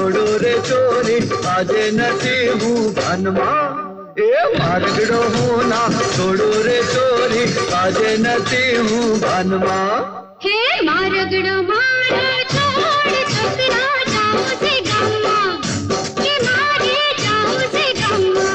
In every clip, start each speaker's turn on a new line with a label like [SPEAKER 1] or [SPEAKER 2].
[SPEAKER 1] छोड़ो रे चोरी आज नची हूँ भानमा ए मारगड़ो हूँ ना छोड़ो रे चोरी आज नची हूँ भानमा
[SPEAKER 2] हे मारगड़ो मारो छोड़ छोकरा जाओ से गम्मा के मारे जाओ से गम्मा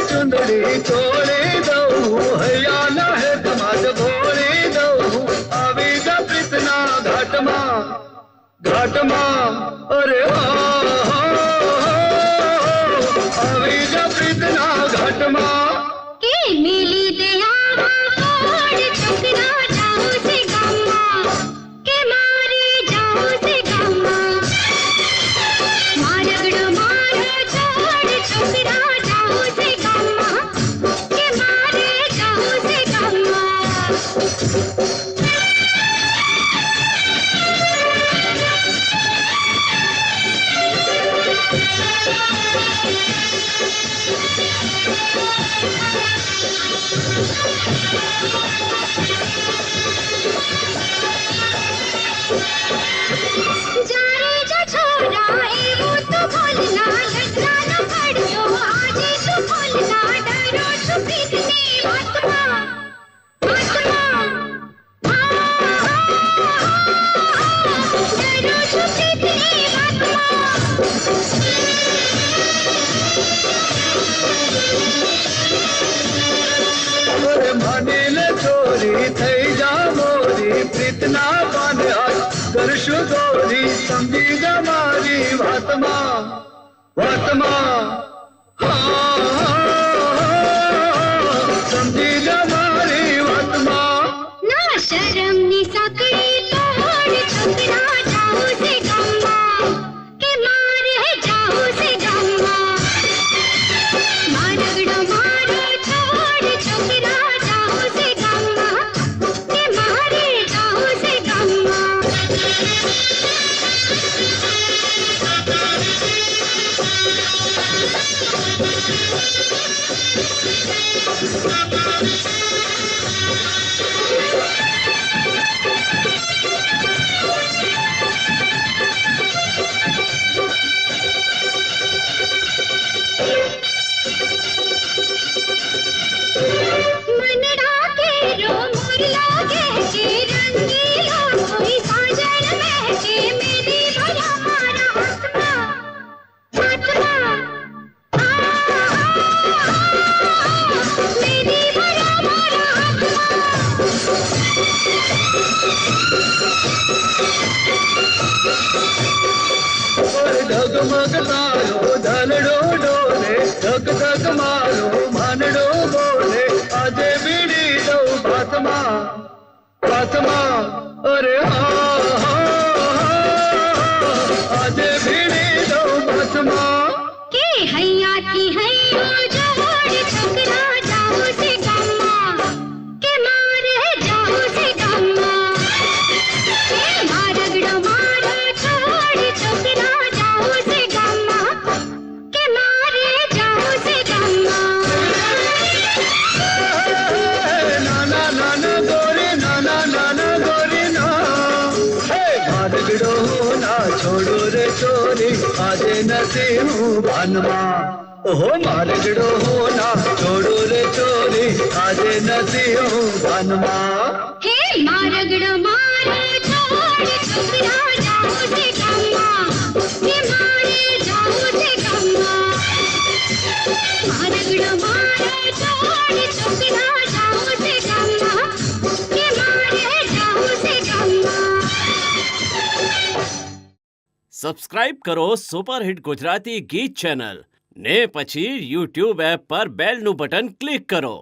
[SPEAKER 1] छोड़े दो हैया ना है समाज भोड़े दो आवे जा कृष्णा घाटमा घाटमा अरे आवे जा कृष्णा घाटमा
[SPEAKER 2] के मिली दया कोड़ छोकरा जाओ से गम्मा के मारे जाओ से गम्मा मारगड़ो मारो छोड़ छोकरा जाओ से गम्मा के मारे जाओ से गम्मा जारे जा छोरा वो तो भूलना लज्जा न पड़ो आज तो भूलना डरो छुपीतने आत्मा आत्मा डरो छुपीतने आत्मा
[SPEAKER 1] अरे मानिले चोरी थई जा मोरी प्रीतना पान करशु गोरी समझी जा मारी वातमा वातमा समझी जा मारी वातमा
[SPEAKER 2] ना शर्म नी सकड़ी तोड़ छोकरा जाओ से गम्मा के मारे जाओ से गम्मा मारगड़ो मारो छोड़ छोकरा जाओ से गम्मा के मारे जाओ से गम्मा मन डाके रो मोर लागे के रंगीला कोई साजन महके मेरी भला मारा आत्मा आत्मा मेरी भला मारा आत्मा
[SPEAKER 1] और ढगमग तारो धनड़ो डोले ढग ढग मारो मानड़ो बोले आजे बीड़ी दो फातमा फातमा अरे आजे बीड़ी दो फातमा
[SPEAKER 2] के हैया की हैयो जोड़ छोकरा जाओ से गम्मा के मारे जाओ से गम्मा के मारगड़ो मारो छोड़ छोकरा जाओ से गम्मा के मारे जाओ से गम्मा
[SPEAKER 1] नाना नाना गोरी नाना नाना गोरी ना हे मारगड़ो ना छोड़ो रे चोरी आज नसी हूँ भानमा ओहो मारगड़ो ना छोड़ो रे चोरी आज नसी हूँ भानमा
[SPEAKER 2] हे मारगड़ो मारो छोड़ छोकरा जाओ से गम्मा के मारे जाओ से गम्मा मारगड़ो मारो छोड़ छोकरा जाओ से गम्मा के मारे
[SPEAKER 3] સબસ્ક્રાઇબ કરો સુપરહિટ ગુજરાતી ગીત ચેનલ ને પછી યુટ્યુબ એપ પર બેલનું બટન ક્લિક કરો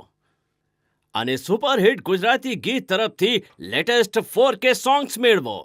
[SPEAKER 3] અને સુપરહિટ ગુજરાતી ગીત તરફથી લેટેસ્ટ 4K સોંગ્સ મેળવો.